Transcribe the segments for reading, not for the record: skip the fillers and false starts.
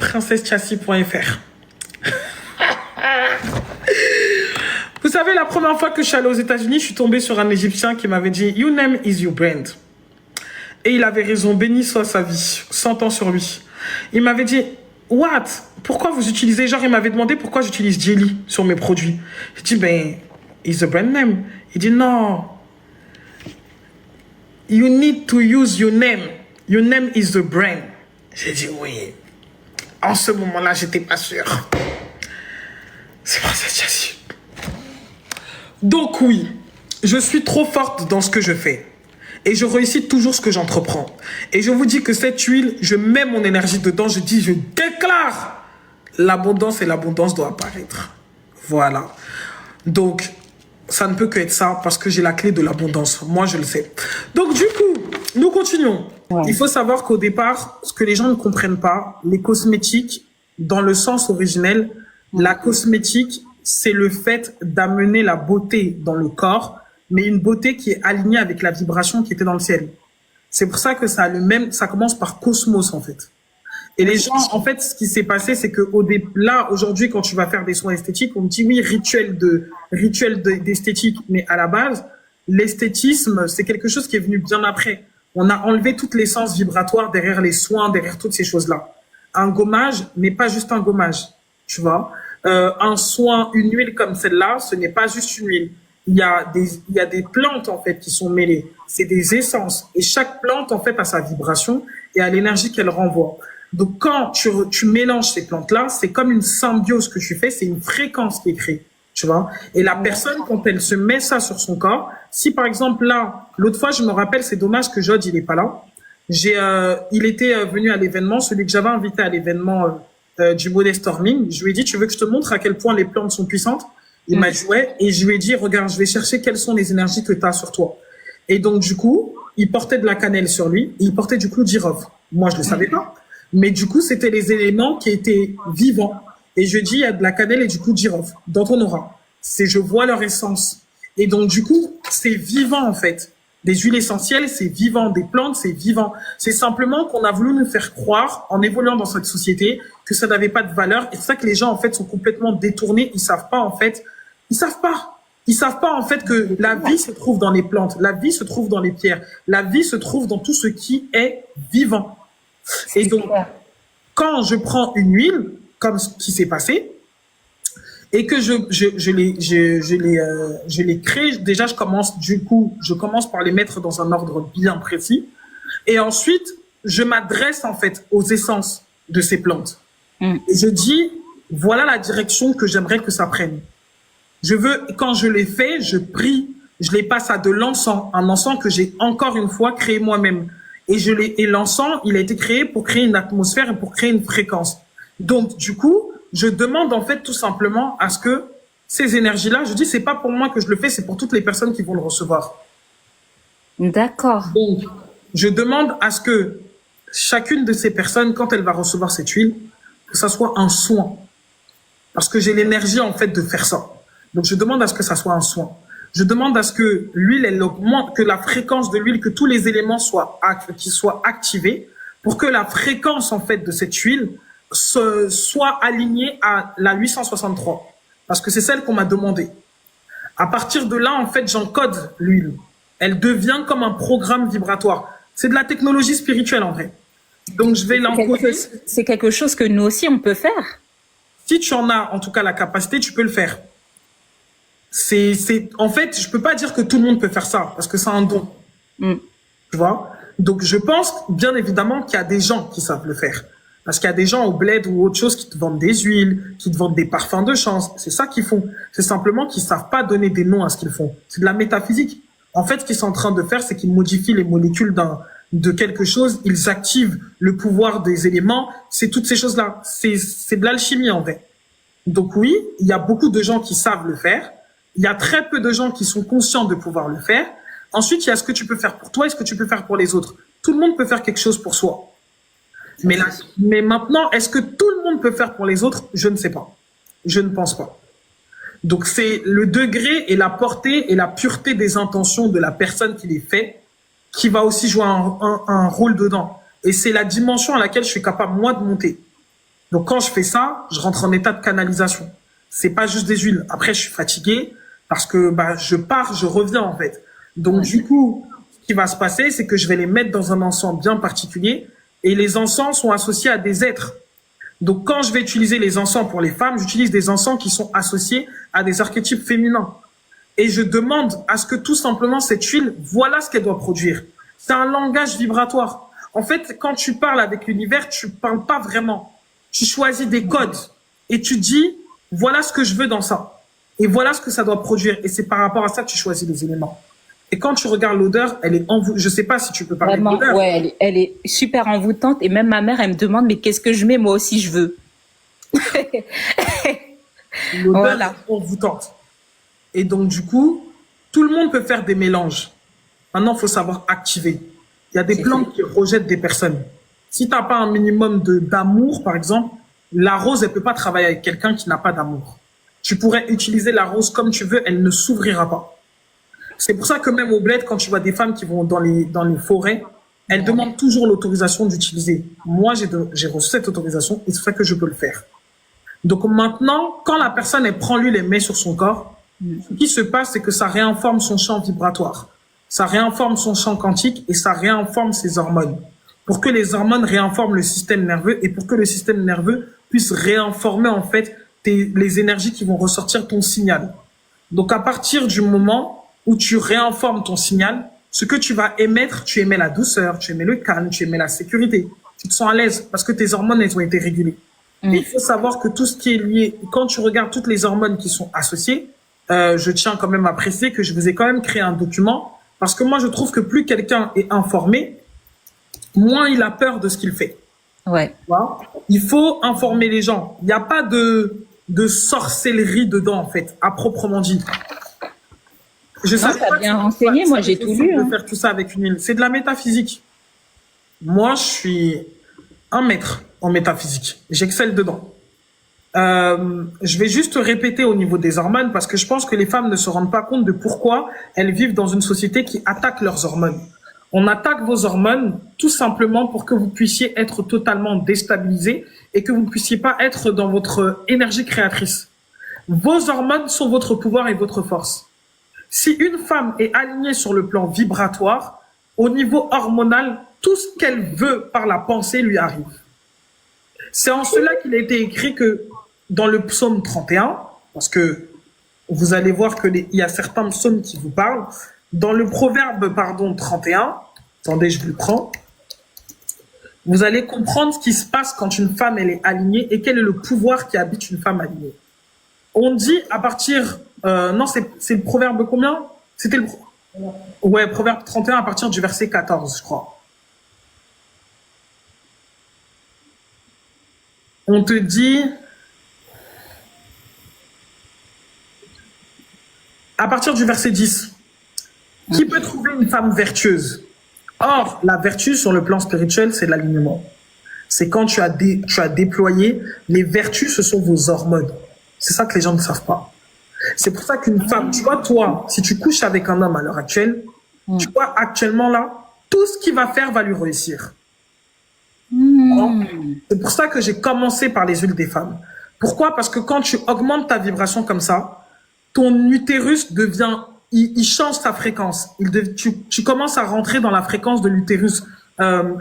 princessechassis.fr. Vous savez, la première fois que je suis allée aux États-Unis, je suis tombée sur un Égyptien qui m'avait dit « Your name is your brand ». Et il avait raison, béni soit sa vie, 100 ans sur lui. Il m'avait dit « What? Pourquoi vous utilisez ?» Genre, il m'avait demandé pourquoi j'utilise Jelly sur mes produits. J'ai dit « Ben, it's a brand name ». Il dit « Non. You need to use your name. Your name is the brand. » J'ai dit « Oui. » En ce moment-là, j'étais pas sûr. C'est pour ça que j'ai su. Donc oui, je suis trop forte dans ce que je fais. Et je réussis toujours ce que j'entreprends. Et je vous dis que cette huile, je mets mon énergie dedans. Je dis, je déclare l'abondance et l'abondance doit apparaître. Voilà. Donc, ça ne peut que être ça parce que j'ai la clé de l'abondance. Moi, je le sais. Donc, du coup, nous continuons. Ouais. Il faut savoir qu'au départ, ce que les gens ne comprennent pas, les cosmétiques, dans le sens originel, la cosmétique, c'est le fait d'amener la beauté dans le corps, mais une beauté qui est alignée avec la vibration qui était dans le ciel. C'est pour ça que ça a le même, ça commence par cosmos, en fait. Et les gens, en fait, ce qui s'est passé, c'est que là, aujourd'hui, quand tu vas faire des soins esthétiques, on me dit oui, rituel d'esthétique, mais à la base, l'esthétisme, c'est quelque chose qui est venu bien après. On a enlevé toute l'essence vibratoire derrière les soins, derrière toutes ces choses-là. Un gommage n'est pas juste un gommage, tu vois. Un soin, une huile comme celle-là, ce n'est pas juste une huile. Il y a des plantes, en fait, qui sont mêlées. C'est des essences. Et chaque plante, en fait, a sa vibration et a l'énergie qu'elle renvoie. Donc, quand tu mélanges ces plantes-là, c'est comme une symbiose que tu fais, c'est une fréquence qui est créée, tu vois. Et la personne, quand elle se met ça sur son corps, si par exemple là, l'autre fois, je me rappelle, c'est dommage que Jod, il est pas là. Il était venu à l'événement, celui que j'avais invité à l'événement du Modest Storming. Je lui ai dit, tu veux que je te montre à quel point les plantes sont puissantes? Il m'a dit ouais, et je lui ai dit, regarde, je vais chercher quelles sont les énergies que tu as sur toi. Et donc, du coup, il portait de la cannelle sur lui, et il portait du clou de girofle. Moi, je le savais pas. Mais du coup, c'était les éléments qui étaient vivants. Et je dis, il y a de la cannelle et du clou de girofle dans ton aura. Je vois leur essence. Et donc, du coup, c'est vivant, en fait. Des huiles essentielles, c'est vivant. Des plantes, c'est vivant. C'est simplement qu'on a voulu nous faire croire, en évoluant dans cette société, que ça n'avait pas de valeur. Et c'est ça que les gens, en fait, sont complètement détournés. Ils savent pas, en fait. Ils savent pas. Ils savent pas, en fait, que la vie se trouve dans les plantes. La vie se trouve dans les pierres. La vie se trouve dans tout ce qui est vivant. Et donc, quand je prends une huile, comme ce qui s'est passé, et que je les crée, déjà, je commence par les mettre dans un ordre bien précis. Et ensuite, je m'adresse, en fait, aux essences de ces plantes. Et je dis, voilà la direction que j'aimerais que ça prenne. Quand je les fais, je prie, je les passe à de l'encens, un encens que j'ai encore une fois créé moi-même. Et l'encens, il a été créé pour créer une atmosphère et pour créer une fréquence. Donc, du coup, je demande en fait tout simplement à ce que ces énergies-là, je dis, c'est pas pour moi que je le fais, c'est pour toutes les personnes qui vont le recevoir. D'accord. Donc, je demande à ce que chacune de ces personnes, quand elle va recevoir cette huile, que ça soit un soin. Parce que j'ai l'énergie en fait de faire ça. Donc, je demande à ce que ça soit un soin. Je demande à ce que l'huile, elle augmente, que la fréquence de l'huile, que tous les éléments soient activés pour que la fréquence, en fait, de cette huile soit alignée à la 863. Parce que c'est celle qu'on m'a demandé. À partir de là, en fait, j'encode l'huile. Elle devient comme un programme vibratoire. C'est de la technologie spirituelle, en vrai. Donc, je vais l'encoder. C'est quelque chose que nous aussi, on peut faire. Si tu en as, en tout cas, la capacité, tu peux le faire. En fait, je peux pas dire que tout le monde peut faire ça parce que c'est un don. Tu vois? Donc, je pense, bien évidemment, qu'il y a des gens qui savent le faire. Parce qu'il y a des gens au bled ou autre chose qui te vendent des huiles, qui te vendent des parfums de chance. C'est ça qu'ils font. C'est simplement qu'ils savent pas donner des noms à ce qu'ils font. C'est de la métaphysique. En fait, ce qu'ils sont en train de faire, c'est qu'ils modifient les molécules de quelque chose. Ils activent le pouvoir des éléments. C'est toutes ces choses-là. C'est de l'alchimie, en fait. Donc oui, il y a beaucoup de gens qui savent le faire. Il y a très peu de gens qui sont conscients de pouvoir le faire. Ensuite, il y a ce que tu peux faire pour toi et ce que tu peux faire pour les autres. Tout le monde peut faire quelque chose pour soi. Mais maintenant, est-ce que tout le monde peut faire pour les autres? Je ne sais pas. Je ne pense pas. Donc, c'est le degré et la portée et la pureté des intentions de la personne qui les fait qui va aussi jouer un rôle dedans. Et c'est la dimension à laquelle je suis capable, moi, de monter. Donc quand je fais ça, je rentre en état de canalisation. C'est pas juste des huiles. Après, je suis fatigué parce que bah je pars, je reviens en fait. Donc du coup, ce qui va se passer, c'est que je vais les mettre dans un encens bien particulier et les encens sont associés à des êtres. Donc quand je vais utiliser les encens pour les femmes, j'utilise des encens qui sont associés à des archétypes féminins. Et je demande à ce que tout simplement cette huile, voilà ce qu'elle doit produire. C'est un langage vibratoire. En fait, quand tu parles avec l'univers, tu parles pas vraiment. Tu choisis des codes et tu dis, voilà ce que je veux dans ça. Et voilà ce que ça doit produire. Et c'est par rapport à ça que tu choisis les éléments. Et quand tu regardes l'odeur, elle est envoûtante. Je sais pas si tu peux parler Vraiment, de l'odeur. ouais, elle est super envoûtante. Et même ma mère, elle me demande, mais qu'est-ce que je mets? Moi aussi, je veux. L'odeur Voilà. est envoûtante. Et donc, du coup, tout le monde peut faire des mélanges. Maintenant, il faut savoir activer. Il y a des plantes qui rejettent des personnes. Si tu n'as pas un minimum d'amour, par exemple, la rose, elle peut pas travailler avec quelqu'un qui n'a pas d'amour. Tu pourrais utiliser la rose comme tu veux, elle ne s'ouvrira pas. C'est pour ça que même au bled, quand tu vois des femmes qui vont dans les forêts, elles demandent toujours l'autorisation d'utiliser. Moi, j'ai reçu cette autorisation et c'est pour ça que je peux le faire. Donc maintenant, quand la personne elle prend l'huile et met sur son corps, ce qui se passe, c'est que ça réinforme son champ vibratoire. Ça réinforme son champ quantique et ça réinforme ses hormones. Pour que les hormones réinforment le système nerveux et pour que le système nerveux puisse réinformer en fait les énergies qui vont ressortir ton signal. Donc à partir du moment où tu réinformes ton signal, ce que tu vas émettre, tu émets la douceur, tu émets le calme, tu émets la sécurité. Tu te sens à l'aise parce que tes hormones, elles ont été régulées. Et il faut savoir que tout ce qui est lié, quand tu regardes toutes les hormones qui sont associées, je tiens quand même à préciser que je vous ai quand même créé un document parce que moi, je trouve que plus quelqu'un est informé, moins il a peur de ce qu'il fait. Ouais. Voilà. Il faut informer les gens. Il n'y a pas de sorcellerie dedans, en fait, à proprement dit. Je Non, t'as bien renseigné, moi j'ai tout lu. De faire tout ça avec une huile. C'est de la métaphysique. Moi, je suis un maître en métaphysique. J'excelle dedans. Je vais juste répéter au niveau des hormones parce que je pense que les femmes ne se rendent pas compte de pourquoi elles vivent dans une société qui attaque leurs hormones. On attaque vos hormones tout simplement pour que vous puissiez être totalement déstabilisé et que vous ne puissiez pas être dans votre énergie créatrice. Vos hormones sont votre pouvoir et votre force. Si une femme est alignée sur le plan vibratoire, au niveau hormonal, tout ce qu'elle veut par la pensée lui arrive. C'est en cela qu'il a été écrit que dans le psaume 31, parce que vous allez voir qu'il y a certains psaumes qui vous parlent, dans le proverbe 31, attendez, je vous le prends, vous allez comprendre ce qui se passe quand une femme elle est alignée et quel est le pouvoir qui habite une femme alignée. On dit à partir... non, c'est le proverbe combien? C'était le... Ouais, proverbe 31 à partir du verset 14, je crois. On te dit... À partir du verset 10, qui peut trouver une femme vertueuse? Or, la vertu sur le plan spirituel, c'est l'alignement. C'est quand tu as déployé les vertus, ce sont vos hormones. C'est ça que les gens ne savent pas. C'est pour ça qu'une femme, tu vois, toi, si tu couches avec un homme à l'heure actuelle, tu vois, actuellement là, tout ce qu'il va faire va lui réussir. C'est pour ça que j'ai commencé par les huiles des femmes. Pourquoi? Parce que quand tu augmentes ta vibration comme ça, ton utérus devient, il change sa fréquence. Tu commences à rentrer dans la fréquence de l'utérus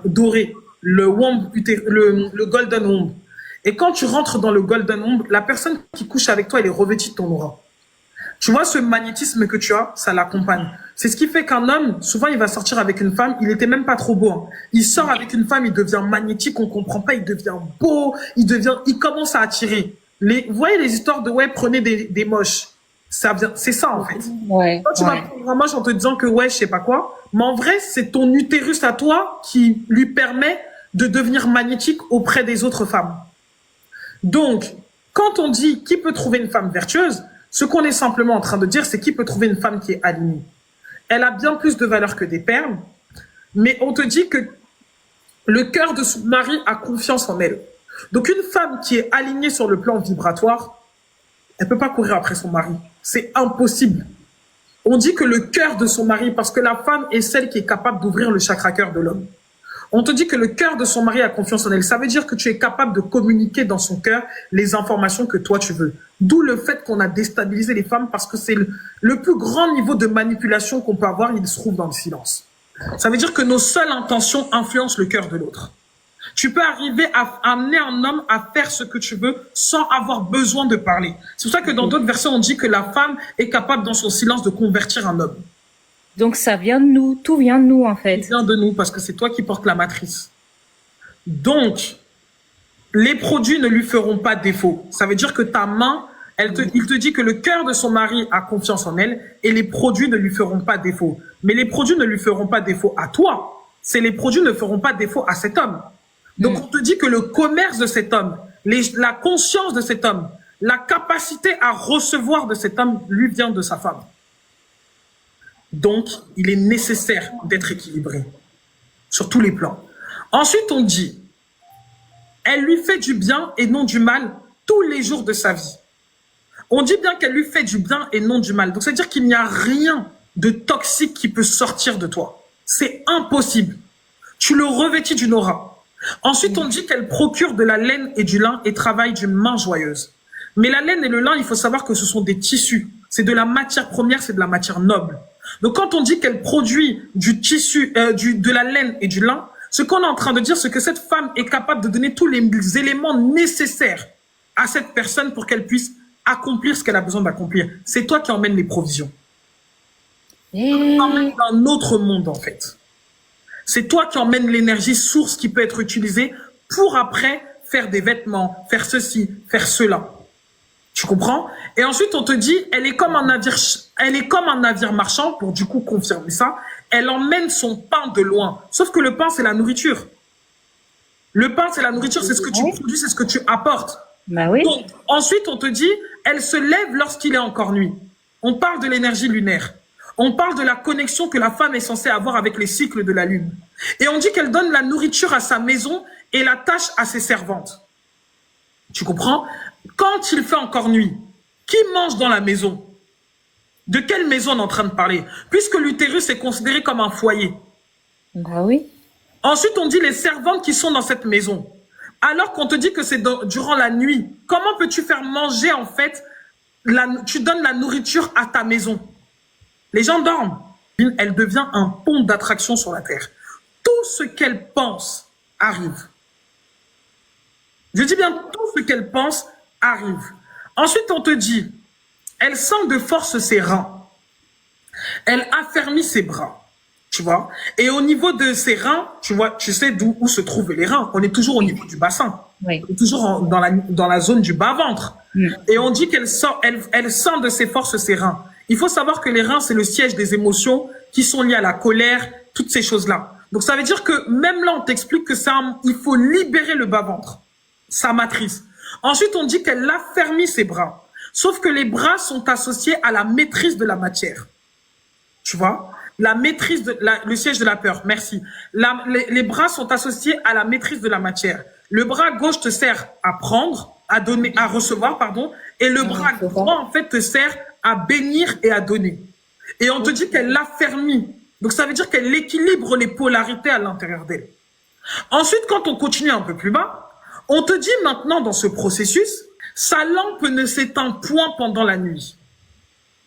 doré, le womb, le golden womb. Et quand tu rentres dans le golden womb, la personne qui couche avec toi, elle est revêtue de ton aura. Tu vois, ce magnétisme que tu as, ça l'accompagne. C'est ce qui fait qu'un homme, souvent, il va sortir avec une femme, il était même pas trop beau. Hein. Il sort avec une femme, il devient magnétique, on comprend pas, il devient beau, il commence à attirer. Vous voyez les histoires de, ouais, prenez des moches. C'est ça, en fait. Ouais, quand tu vas prendre un moche en te disant que, ouais, je sais pas quoi, mais en vrai, c'est ton utérus à toi qui lui permet de devenir magnétique auprès des autres femmes. Donc, quand on dit qui peut trouver une femme vertueuse, ce qu'on est simplement en train de dire, c'est qui peut trouver une femme qui est alignée. Elle a bien plus de valeur que des perles, mais on te dit que le cœur de son mari a confiance en elle. Donc, une femme qui est alignée sur le plan vibratoire, elle peut pas courir après son mari. C'est impossible. On dit que le cœur de son mari, parce que la femme est celle qui est capable d'ouvrir le chakra cœur de l'homme. On te dit que le cœur de son mari a confiance en elle. Ça veut dire que tu es capable de communiquer dans son cœur les informations que toi tu veux. D'où le fait qu'on a déstabilisé les femmes parce que c'est le plus grand niveau de manipulation qu'on peut avoir, il se trouve dans le silence. Ça veut dire que nos seules intentions influencent le cœur de l'autre. Tu peux arriver à amener un homme à faire ce que tu veux sans avoir besoin de parler. C'est pour ça que dans d'autres versions, on dit que la femme est capable dans son silence de convertir un homme. Donc ça vient de nous, tout vient de nous en fait. Ça vient de nous parce que c'est toi qui portes la matrice. Donc, les produits ne lui feront pas défaut. Ça veut dire que ta main, il te dit que le cœur de son mari a confiance en elle et les produits ne lui feront pas défaut. Mais les produits ne lui feront pas défaut à toi. C'est les produits ne feront pas défaut à cet homme. Donc, on te dit que le commerce de cet homme, la conscience de cet homme, la capacité à recevoir de cet homme lui vient de sa femme. Donc, il est nécessaire d'être équilibré sur tous les plans. Ensuite, on dit, elle lui fait du bien et non du mal tous les jours de sa vie. On dit bien qu'elle lui fait du bien et non du mal. Donc, c'est-à-dire qu'il n'y a rien de toxique qui peut sortir de toi. C'est impossible. Tu le revêtis d'une aura. Ensuite, on dit qu'elle procure de la laine et du lin et travaille d'une main joyeuse. Mais la laine et le lin, il faut savoir que ce sont des tissus. C'est de la matière première, c'est de la matière noble. Donc, quand on dit qu'elle produit du tissu, de la laine et du lin, ce qu'on est en train de dire, c'est que cette femme est capable de donner tous les éléments nécessaires à cette personne pour qu'elle puisse accomplir ce qu'elle a besoin d'accomplir. C'est toi qui emmènes les provisions. Tu emmènes un autre monde, en fait. C'est toi qui emmènes l'énergie source qui peut être utilisée pour après faire des vêtements, faire ceci, faire cela. Tu comprends? Et ensuite, on te dit, elle est comme un navire marchand, pour du coup confirmer ça. Elle emmène son pain de loin. Sauf que le pain, c'est la nourriture. Le pain, c'est la nourriture, c'est ce que tu produis, c'est ce que tu apportes. Bah oui. Donc, ensuite, on te dit, elle se lève lorsqu'il est encore nuit. On parle de l'énergie lunaire. On parle de la connexion que la femme est censée avoir avec les cycles de la lune. Et on dit qu'elle donne la nourriture à sa maison et la tâche à ses servantes. Tu comprends? Quand il fait encore nuit, qui mange dans la maison? De quelle maison on est en train de parler? Puisque l'utérus est considéré comme un foyer. Bah oui. Ensuite, on dit les servantes qui sont dans cette maison. Alors qu'on te dit que c'est durant la nuit. Comment peux-tu faire manger, en fait, tu donnes la nourriture à ta maison? Les gens dorment. Elle devient un pont d'attraction sur la terre. Tout ce qu'elle pense arrive. Je dis bien tout ce qu'elle pense arrive. Ensuite, on te dit, elle sent de force ses reins. Elle affermit ses bras. Tu vois? Et au niveau de ses reins, tu vois, tu sais où se trouvent les reins. On est toujours au niveau du bassin. Oui. On est toujours dans la zone du bas-ventre. Et on dit qu'elle sent de ses forces ses reins. Il faut savoir que les reins, c'est le siège des émotions qui sont liées à la colère, toutes ces choses-là. Donc, ça veut dire que même là, on t'explique que il faut libérer le bas-ventre, sa matrice. Ensuite, on dit qu'elle affermit ses bras. Sauf que les bras sont associés à la maîtrise de la matière. Tu vois? La maîtrise le siège de la peur. Merci. Les bras sont associés à la maîtrise de la matière. Le bras gauche te sert à prendre, à recevoir, pardon. Et le bras droit, en fait, te sert à bénir et à donner. Et on te dit qu'elle l'affermit. Donc, ça veut dire qu'elle équilibre les polarités à l'intérieur d'elle. Ensuite, quand on continue un peu plus bas, on te dit maintenant dans ce processus, sa lampe ne s'éteint point pendant la nuit.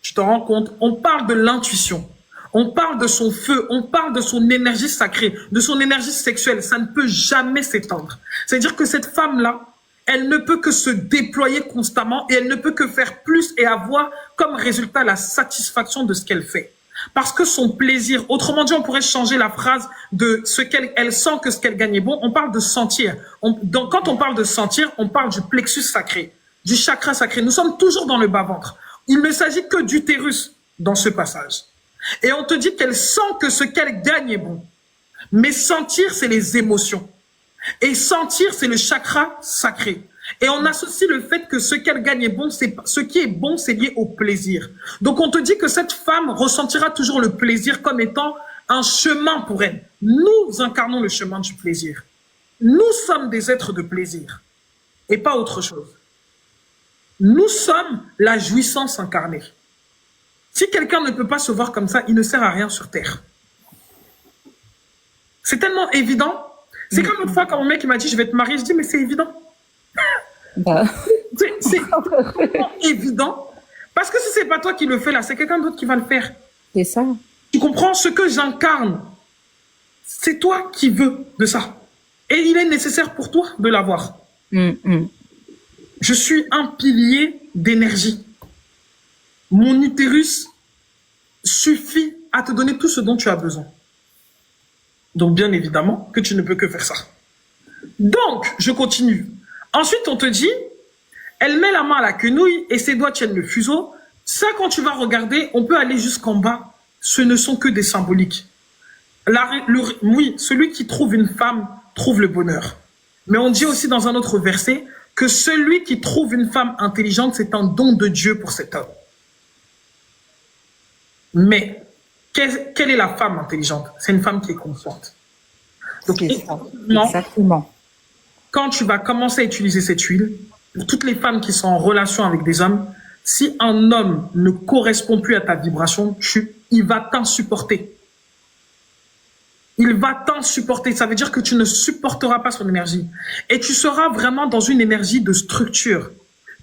Tu t'en rends compte? On parle de l'intuition. On parle de son feu. On parle de son énergie sacrée, de son énergie sexuelle. Ça ne peut jamais s'éteindre. C'est-à-dire que cette femme-là, elle ne peut que se déployer constamment et elle ne peut que faire plus et avoir comme résultat la satisfaction de ce qu'elle fait. Parce que son plaisir, autrement dit, on pourrait changer la phrase de ce elle sent que ce qu'elle gagne est bon. On parle de sentir. Donc, quand on parle de sentir, on parle du plexus sacré, du chakra sacré. Nous sommes toujours dans le bas-ventre. Il ne s'agit que d'utérus dans ce passage. Et on te dit qu'elle sent que ce qu'elle gagne est bon. Mais sentir, c'est les émotions. Et sentir, c'est le chakra sacré. Et on associe le fait que ce qu'elle gagne est bon, ce qui est bon, c'est lié au plaisir. Donc on te dit que cette femme ressentira toujours le plaisir comme étant un chemin pour elle. Nous incarnons le chemin du plaisir. Nous sommes des êtres de plaisir et pas autre chose. Nous sommes la jouissance incarnée. Si quelqu'un ne peut pas se voir comme ça, il ne sert à rien sur Terre. C'est tellement évident. C'est comme l'autre fois quand mon mec il m'a dit je vais te marier, je dis mais c'est évident. Bah, C'est évident. Parce que si c'est pas toi qui le fais là, c'est quelqu'un d'autre qui va le faire. c'est ça. Tu comprends ce que j'incarne? C'est toi qui veux de ça. Et il est nécessaire pour toi de l'avoir. Je suis un pilier d'énergie. Mon utérus suffit à te donner tout ce dont tu as besoin. Donc, bien évidemment, que tu ne peux que faire ça. Donc, je continue. Ensuite, on te dit, elle met la main à la quenouille et ses doigts tiennent le fuseau. Ça, quand tu vas regarder, on peut aller jusqu'en bas. Ce ne sont que des symboliques. Oui, celui qui trouve une femme trouve le bonheur. Mais on dit aussi dans un autre verset que celui qui trouve une femme intelligente, c'est un don de Dieu pour cet homme. Mais quelle est la femme intelligente? C'est une femme qui est consciente. Donc, Exactement. quand tu vas commencer à utiliser cette huile, pour toutes les femmes qui sont en relation avec des hommes, si un homme ne correspond plus à ta vibration, il va t'insupporter. Il va t'insupporter. Ça veut dire que tu ne supporteras pas son énergie. Et tu seras vraiment dans une énergie de structure.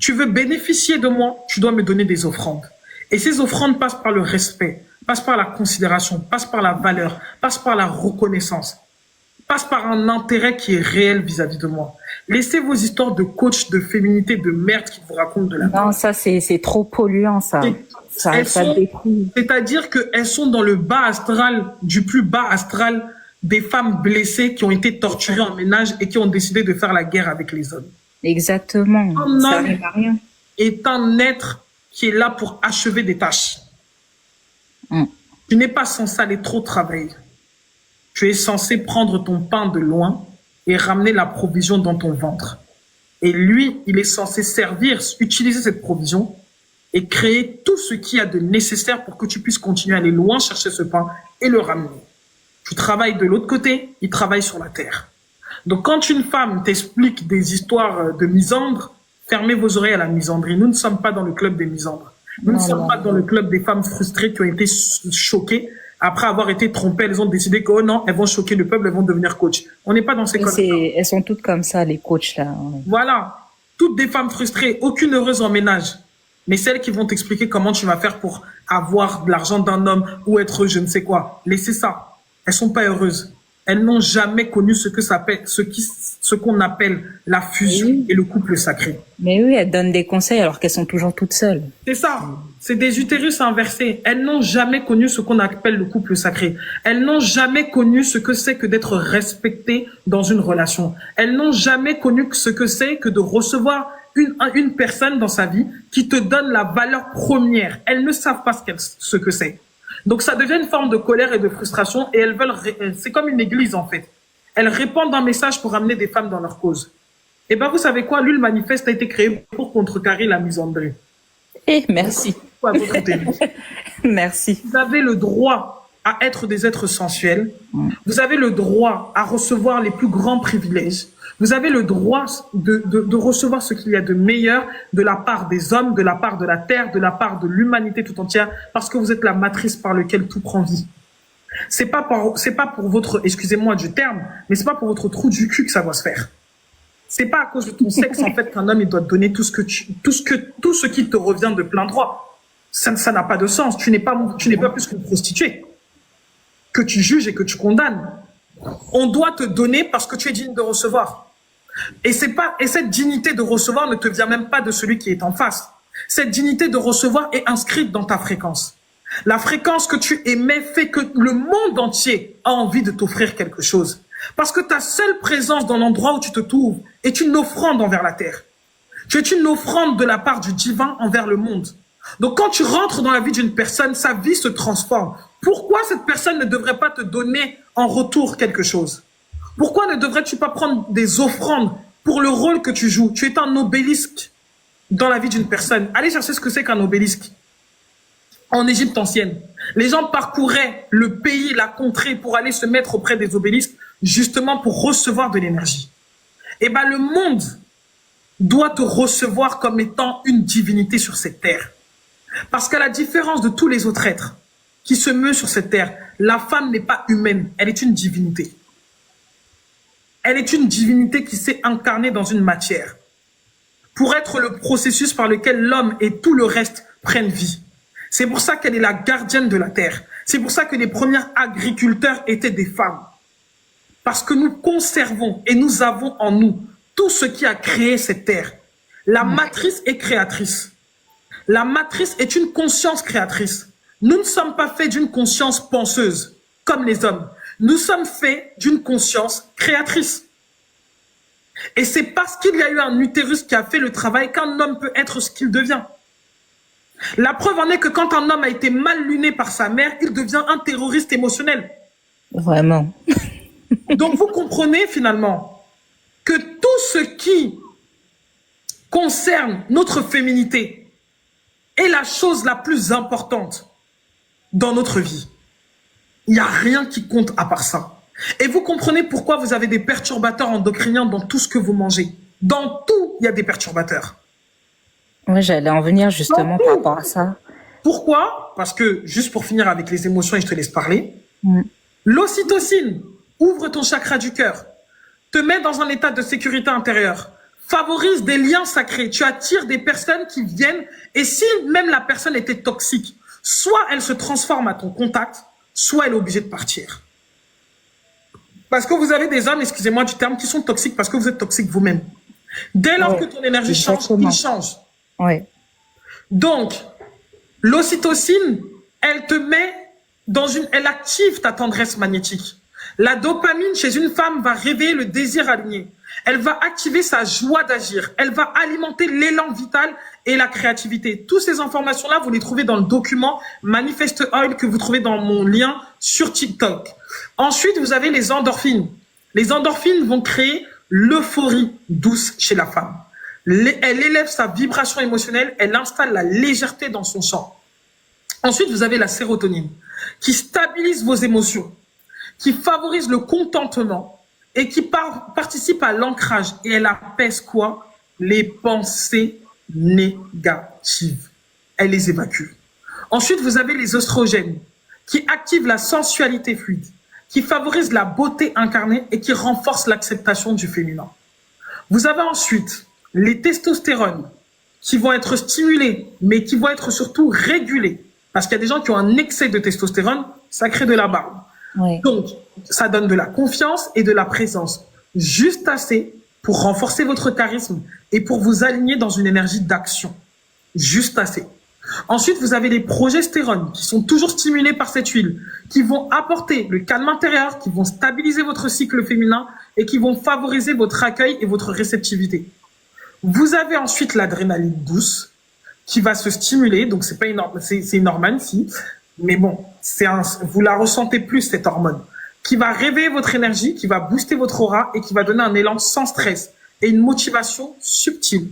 Tu veux bénéficier de moi, tu dois me donner des offrandes. Et ces offrandes passent par le respect, passent par la considération, passent par la valeur, passent par la reconnaissance, passent par un intérêt qui est réel vis-à-vis de moi. Laissez vos histoires de coach, de féminité, de merde qui vous racontent de la merde. Non, ça, c'est trop polluant, ça. Ça détruit. C'est-à-dire qu'elles sont dans le bas astral, du plus bas astral des femmes blessées qui ont été torturées en ménage et qui ont décidé de faire la guerre avec les hommes. Exactement. Ça homme n'arrive à rien. est un être qui est là pour achever des tâches. Tu n'es pas censé aller trop travailler. Tu es censé prendre ton pain de loin et ramener la provision dans ton ventre. Et lui, il est censé servir, utiliser cette provision et créer tout ce qu'il y a de nécessaire pour que tu puisses continuer à aller loin chercher ce pain et le ramener. Tu travailles de l'autre côté, il travaille sur la terre. Donc quand une femme t'explique des histoires de misandre, fermez vos oreilles à la misandrie. Nous ne sommes pas dans le club des misandres. Nous ne sommes pas dans le club des femmes frustrées qui ont été choquées. Après avoir été trompées, elles ont décidé que, oh non, elles vont choquer le peuple, elles vont devenir coach. On n'est pas dans ces codes. Elles sont toutes comme ça, les coachs, là. Voilà. Toutes des femmes frustrées, aucune heureuse en ménage. Mais celles qui vont t'expliquer comment tu vas faire pour avoir de l'argent d'un homme ou être je ne sais quoi. Laissez ça. Elles sont pas heureuses. Elles n'ont jamais connu ce qu'on appelle la fusion et le couple sacré. Mais oui, elles donnent des conseils alors qu'elles sont toujours toutes seules. C'est ça. C'est des utérus inversés. Elles n'ont jamais connu ce qu'on appelle le couple sacré. Elles n'ont jamais connu ce que c'est que d'être respectées dans une relation. Elles n'ont jamais connu ce que c'est que de recevoir une personne dans sa vie qui te donne la valeur première. Elles ne savent pas ce que c'est. Donc ça devient une forme de colère et de frustration et elles veulent, c'est comme une église en fait. Elles répandent un message pour amener des femmes dans leur cause. Et ben vous savez quoi, l'huile manifeste a été créée pour contrecarrer la misandrie. Eh, merci. Merci. Vous avez le droit à être des êtres sensuels. Vous avez le droit à recevoir les plus grands privilèges. Vous avez le droit de recevoir ce qu'il y a de meilleur de la part des hommes, de la part de la terre, de la part de l'humanité tout entière, parce que vous êtes la matrice par laquelle tout prend vie. C'est pas pour votre, excusez-moi du terme, mais c'est pas pour votre trou du cul que ça doit se faire. C'est pas à cause de ton sexe, en fait, qu'un homme, il doit te donner tout ce qui te revient de plein droit. Ça n'a pas de sens. Tu n'es pas plus qu'une prostituée. Que tu juges et que tu condamnes. On doit te donner parce que tu es digne de recevoir. Et cette dignité de recevoir ne te vient même pas de celui qui est en face. Cette dignité de recevoir est inscrite dans ta fréquence. La fréquence que tu émets fait que le monde entier a envie de t'offrir quelque chose. Parce que ta seule présence dans l'endroit où tu te trouves est une offrande envers la terre. Tu es une offrande de la part du divin envers le monde. Donc quand tu rentres dans la vie d'une personne, sa vie se transforme. Pourquoi cette personne ne devrait pas te donner en retour quelque chose? Pourquoi ne devrais-tu pas prendre des offrandes pour le rôle que tu joues? Tu es un obélisque dans la vie d'une personne. Allez chercher ce que c'est qu'un obélisque. En Égypte ancienne, les gens parcouraient le pays, la contrée pour aller se mettre auprès des obélisques, justement pour recevoir de l'énergie. Et ben le monde doit te recevoir comme étant une divinité sur cette terre. Parce qu'à la différence de tous les autres êtres qui se meuvent sur cette terre, la femme n'est pas humaine, elle est une divinité. Elle est une divinité qui s'est incarnée dans une matière pour être le processus par lequel l'homme et tout le reste prennent vie. C'est pour ça qu'elle est la gardienne de la terre. C'est pour ça que les premiers agriculteurs étaient des femmes. Parce que nous conservons et nous avons en nous tout ce qui a créé cette terre. La matrice est créatrice. La matrice est une conscience créatrice. Nous ne sommes pas faits d'une conscience penseuse, comme les hommes. Nous sommes faits d'une conscience créatrice. Et c'est parce qu'il y a eu un utérus qui a fait le travail qu'un homme peut être ce qu'il devient. La preuve en est que quand un homme a été mal luné par sa mère, il devient un terroriste émotionnel. Vraiment. Donc vous comprenez finalement que tout ce qui concerne notre féminité est la chose la plus importante dans notre vie. Il n'y a rien qui compte à part ça. Et vous comprenez pourquoi vous avez des perturbateurs endocriniens dans tout ce que vous mangez. Dans tout, il y a des perturbateurs. Oui, j'allais en venir justement par rapport à ça. Pourquoi? Parce que, juste pour finir avec les émotions et je te laisse parler, l'ocytocine ouvre ton chakra du cœur, te met dans un état de sécurité intérieure, favorise des liens sacrés. Tu attires des personnes qui viennent et si même la personne était toxique, soit elle se transforme à ton contact, soit elle est obligée de partir. Parce que vous avez des hommes, excusez-moi du terme, qui sont toxiques parce que vous êtes toxique vous-même. Dès lors que ton énergie change, il change. Oui. Donc, l'ocytocine, elle te met dans elle active ta tendresse magnétique. La dopamine chez une femme va réveiller le désir aligné. Elle va activer sa joie d'agir. Elle va alimenter l'élan vital et la créativité. Toutes ces informations-là, vous les trouvez dans le document Manifest Oil que vous trouvez dans mon lien sur TikTok. Ensuite, vous avez les endorphines. Les endorphines vont créer l'euphorie douce chez la femme. Elle élève sa vibration émotionnelle, elle installe la légèreté dans son champ. Ensuite, vous avez la sérotonine qui stabilise vos émotions, qui favorise le contentement et qui participe à l'ancrage. Et elle apaise quoi? Les pensées négatives. Elle les évacue. Ensuite, vous avez les oestrogènes qui activent la sensualité fluide, qui favorisent la beauté incarnée et qui renforcent l'acceptation du féminin. Vous avez ensuite les testostérones qui vont être stimulés, mais qui vont être surtout régulés. Parce qu'il y a des gens qui ont un excès de testostérone, ça crée de la barbe. Oui. Donc, ça donne de la confiance et de la présence. Juste assez pour renforcer votre charisme et pour vous aligner dans une énergie d'action. Juste assez. Ensuite, vous avez les progestérones qui sont toujours stimulés par cette huile, qui vont apporter le calme intérieur, qui vont stabiliser votre cycle féminin et qui vont favoriser votre accueil et votre réceptivité. Vous avez ensuite l'adrénaline douce qui va se stimuler, donc c'est pas une hormone, si, mais bon, vous la ressentez plus cette hormone, qui va réveiller votre énergie, qui va booster votre aura et qui va donner un élan sans stress et une motivation subtile.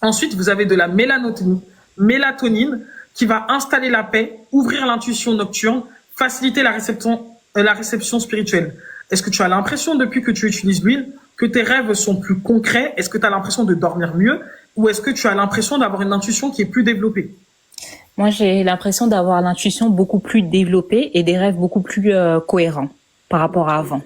Ensuite, vous avez de la mélatonine qui va installer la paix, ouvrir l'intuition nocturne, faciliter la réception spirituelle. Est-ce que tu as l'impression, depuis que tu utilises l'huile, que tes rêves sont plus concrets? Est-ce que tu as l'impression de dormir mieux? Ou est-ce que tu as l'impression d'avoir une intuition qui est plus développée? Moi, j'ai l'impression d'avoir l'intuition beaucoup plus développée et des rêves beaucoup plus cohérents par rapport à avant.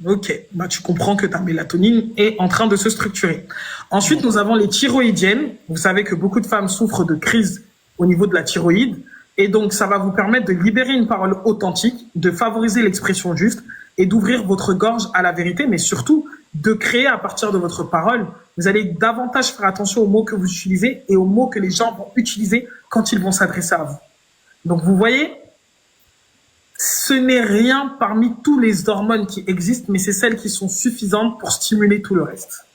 Ok, bah tu comprends que ta mélatonine est en train de se structurer. Ensuite, nous avons les thyroïdiennes. Vous savez que beaucoup de femmes souffrent de crises au niveau de la thyroïde. Et donc, ça va vous permettre de libérer une parole authentique, de favoriser l'expression juste et d'ouvrir votre gorge à la vérité, mais surtout de créer à partir de votre parole. Vous allez davantage faire attention aux mots que vous utilisez et aux mots que les gens vont utiliser quand ils vont s'adresser à vous. Donc, vous voyez, ce n'est rien parmi tous les hormones qui existent, mais c'est celles qui sont suffisantes pour stimuler tout le reste.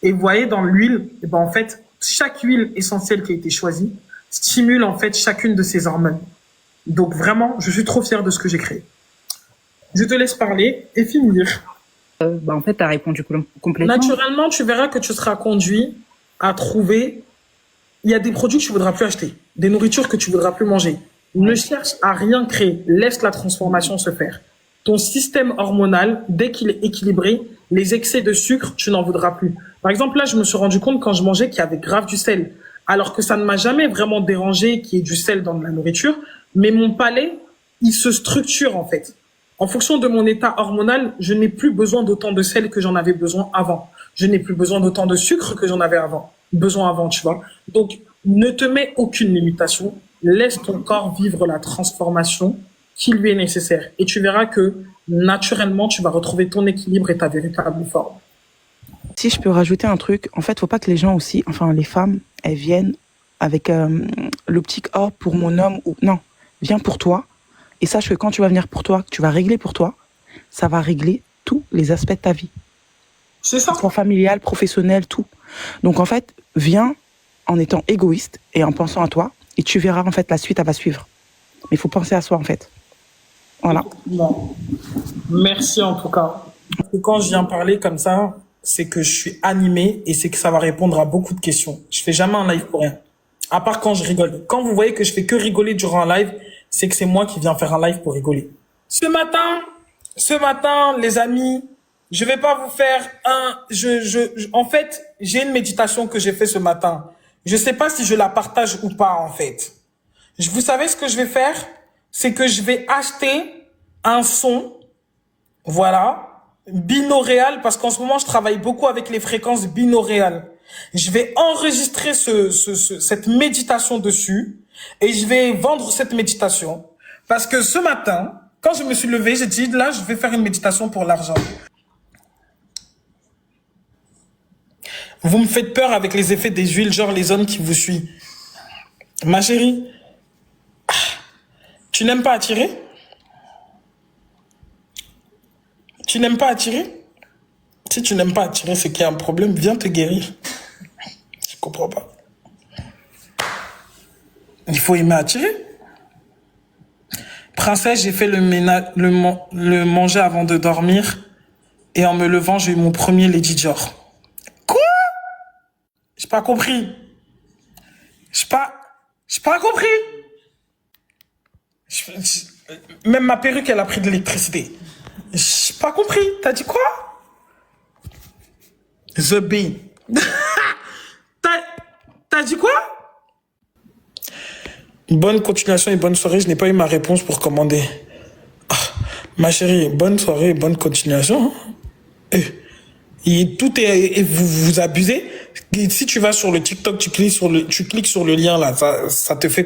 Et vous voyez, dans l'huile, eh ben, en fait, chaque huile essentielle qui a été choisie stimule en fait chacune de ces hormones. Donc vraiment, je suis trop fière de ce que j'ai créé. Je te laisse parler et finir. En fait, tu as répondu complètement. Naturellement, tu verras que tu seras conduit à trouver... Il y a des produits que tu ne voudras plus acheter, des nourritures que tu ne voudras plus manger. Ne cherche à rien créer, laisse la transformation se faire. Ton système hormonal, dès qu'il est équilibré, les excès de sucre, tu n'en voudras plus. Par exemple, là, je me suis rendu compte quand je mangeais qu'il y avait grave du sel, alors que ça ne m'a jamais vraiment dérangé qu'il y ait du sel dans de la nourriture, mais mon palais, il se structure en fait. En fonction de mon état hormonal, je n'ai plus besoin d'autant de sel que j'en avais besoin avant. Je n'ai plus besoin d'autant de sucre que j'en avais besoin avant, tu vois. Donc, ne te mets aucune limitation. Laisse ton corps vivre la transformation qui lui est nécessaire. Et tu verras que, naturellement, tu vas retrouver ton équilibre et ta véritable forme. Si je peux rajouter un truc, en fait, faut pas que les gens aussi, enfin les femmes, elles viennent avec l'optique oh pour mon homme ou non, viens pour toi. Et sache que quand tu vas venir pour toi, que tu vas régler pour toi, ça va régler tous les aspects de ta vie. C'est ça. Soit familial, professionnel, tout. Donc en fait, viens en étant égoïste et en pensant à toi, et tu verras en fait la suite, elle va suivre. Mais il faut penser à soi en fait. Voilà. Bon. Merci en tout cas. Parce que quand je viens parler comme ça, c'est que je suis animé et c'est que ça va répondre à beaucoup de questions. Je fais jamais un live pour rien. À part quand je rigole. Quand vous voyez que je fais que rigoler durant un live, c'est que c'est moi qui viens faire un live pour rigoler. Ce matin, les amis, je vais pas vous faire en fait, j'ai une méditation que j'ai fait ce matin. Je sais pas si je la partage ou pas, en fait. Vous savez ce que je vais faire? C'est que je vais acheter un son, voilà, binaural, parce qu'en ce moment, je travaille beaucoup avec les fréquences binaurales. Je vais enregistrer cette méditation dessus et je vais vendre cette méditation. Parce que ce matin, quand je me suis levé, j'ai dit, là, je vais faire une méditation pour l'argent. Vous me faites peur avec les effets des huiles, genre les hommes qui vous suivent. Ma chérie, tu n'aimes pas attirer? Tu n'aimes pas attirer? Si tu n'aimes pas attirer, c'est qu'il y a un problème. Viens te guérir. Je comprends pas. Il faut aimer attirer. Princesse, j'ai fait le manger avant de dormir. Et en me levant, j'ai eu mon premier Lady Dior. Quoi? J'ai pas compris. J'ai pas compris. Même ma perruque, elle a pris de l'électricité. J'ai pas compris. T'as dit quoi? The Bee. T'as dit quoi? Bonne continuation et bonne soirée. Je n'ai pas eu ma réponse pour commander. Ah, ma chérie, bonne soirée et bonne continuation. Et tout est, et vous abusez. Et si tu vas sur le TikTok, tu cliques sur le lien là, ça te fait